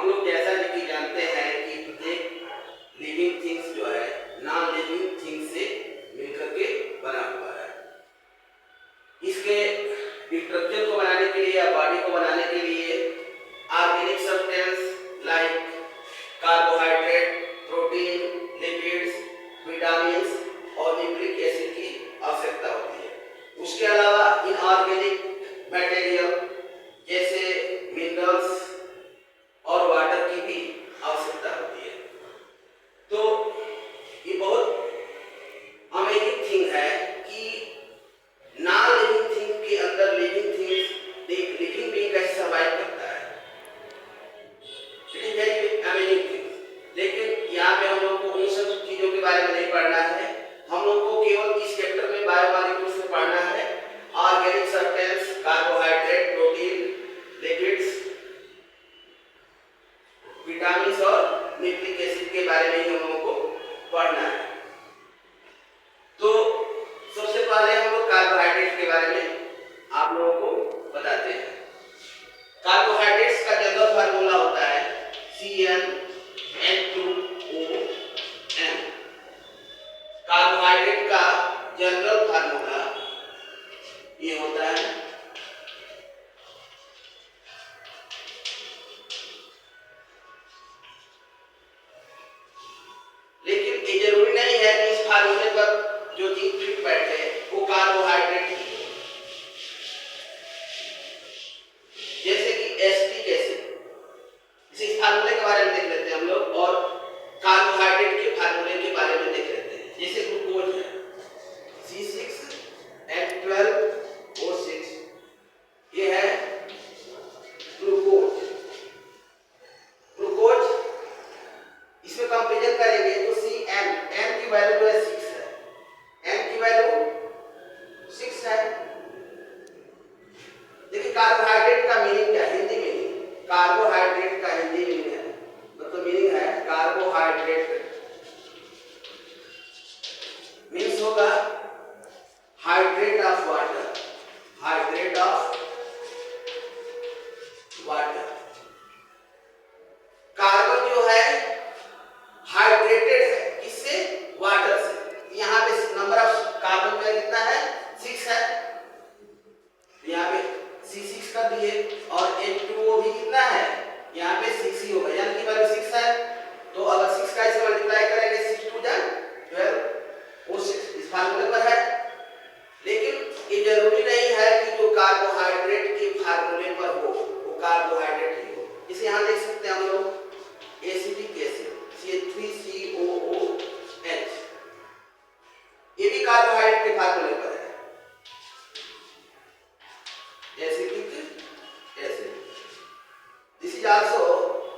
लोग जैसा कि जानते हैं कि प्रत्येक लिविंग थिंग्स जो है नॉन लिविंग थिंग्स से मिलकर के बना हुआ है। इसके स्ट्रक्चर को बनाने के लिए या बॉडी को बनाने के लिए organic substance like carbohydrate, protein, lipids, vitamins और न्यूक्लिक एसिड की आवश्यकता होती है। उसके अलावा इनऑर्गेनिक मटेरियल जैसे मिनरल्स और वाटर की भी आवश्यकता होती है। तो ये बहुत अमेजिंग थिंग है कि नॉन लिविंग थिंग के अंदर लिविंग थिंग लिविंग बीइंग कैसे सर्वाइव करता है। It is very amazing thing. लेकिन यहाँ पे हम लोग को उन सब चीजों के बारे में नहीं पढ़ना है। हम लोग को केवल इस चैप्टर में बायोमॉलिक्यूल्स में पढ़ना है। Organic substance, carbohydrate, protein, lipids, vitamins और न्यूक्लिक एसिड के बारे में ही हम लोगों को पढ़ना है। तो सबसे पहले हम लोग कार्बोहाइड्रेट के बारे में आप लोगों को बताते हैं। कार्बोहाइड्रेट्स का जनरल फार्मूला होता है CnH2ON। कार्बोहाइड्रेट का जनरल फार्मूला ये होता है लेकिन ये जरूरी नहीं है कि इस फार्मूले पर जो चीज फिट बैठे वो कार्बोहाइड्रेट ही हो। जैसे कि एसिटिक एसिड, इस फार्मूले के बारे में देख लेते हैं हम लोग और कार्बोहाइड्रेट के फार्मूले के बारे में देख लेते हैं। जैसे ग्लूकोज है C6H12O6, ये है ग्लूकोज। ग्लूकोज इसमें कंपेरिजन करेंगे तो Cn, n की वैल्यू जो है 6 है, n की वैल्यू 6 है। देखिए कार्बोहाइड्रेट का मीनिंग क्या है, हिंदी मीनिंग। कार्बोहाइड्रेट का हिंदी मीनिंग है, मतलब मीनिंग है कार्बोहाइड्रेट मीन्स होगा hydrate of water, hydrate of water. Carbon जो है हाइड्रेटेड है, किससे? वाटर से। यहाँ पे नंबर ऑफ कार्बन जो है कितना है? 6 है। यहाँ पे C6 कर दिए और H2O भी कितना है? यहाँ पे 6 ही होगा, यानी कि वैल्यू 6 है। तो अगर 6 का इसे मल्टीप्लाई करेंगे 6 2 12 वो 6 इस फार्मूले पर है। लेकिन ये जरूरी नहीं है कि जो कार्बोहाइड्रेट के फार्मूले पर हो वो कार्बोहाइड्रेट ही हो। इसे यहाँ देख सकते हैं हम लोग एसिटिक एसिड CH3COOH, ये भी कार्बोहाइड्रेट के फार्मूले पर है, acetic acid. This is also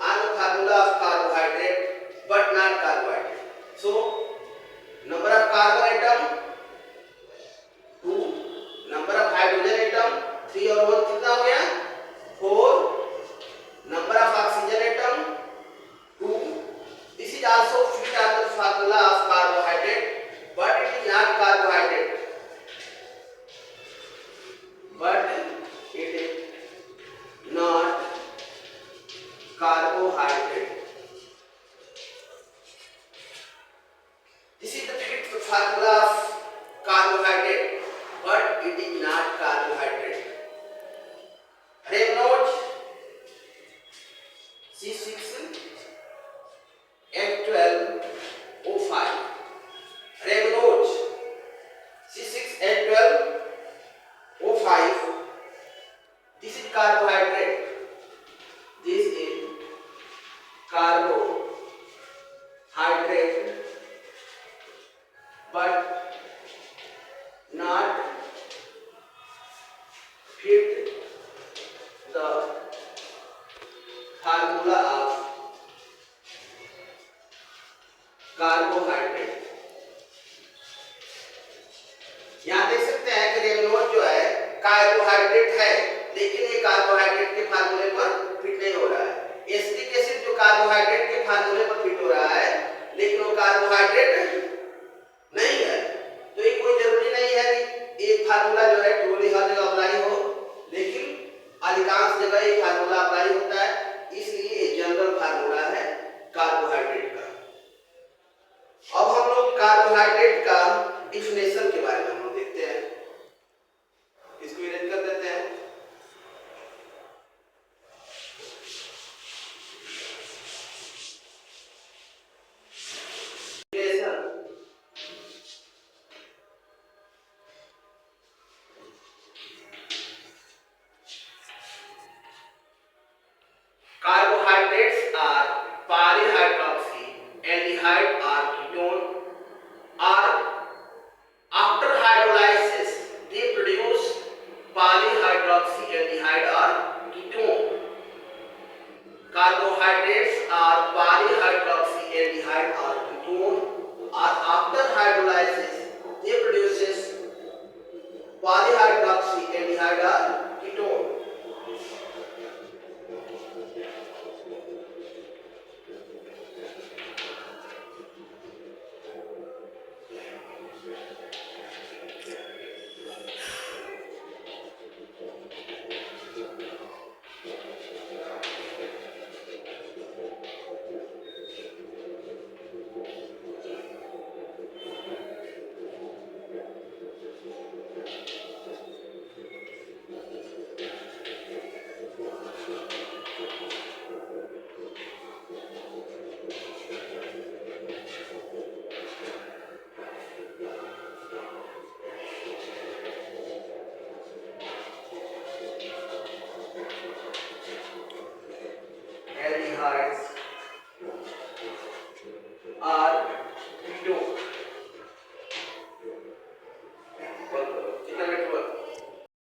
on the formula of carbohydrate but not carbohydrate. So number of carbon atom 2, number of hydrogen atom 3 और 1 कितना हो गया? 4, number of oxygen atom 2। This is also fit on the formula of carbohydrate but it is not carbohydrate, but it is not carbohydrate. This is the fit formula of carbohydrate, but it is not carbohydrate. Remnote C6H12O5. Remnote C6H12O5. This is carbohydrate. This is carbohydrate, but not fit the formula of carbohydrate. यहाँ देख सकते हैं कि रेमनोट जो है carbohydrate है, लेकिन ये कार्बोहाइड्रेट के फार्मूले पर फिट नहीं हो रहा है। एसिटिक एसिड जो कार्बोहाइड्रेट के फार्मूले पर फिट हो रहा है, लेकिन वो कार्बोहाइड्रेट नहीं है। तो ये कोई जरूरी नहीं है कि एक फार्मूला जो है टोटली हर जगह अप्लाई हो, लेकिन अधिकांश जगह ये फार्मूला अप्लाई होता है, इसलिए general polyhydroxyaldehyde or ketone. Carbohydrates are polyhydroxyaldehyde or ketone, or after hydrolysis they produces polyhydroxy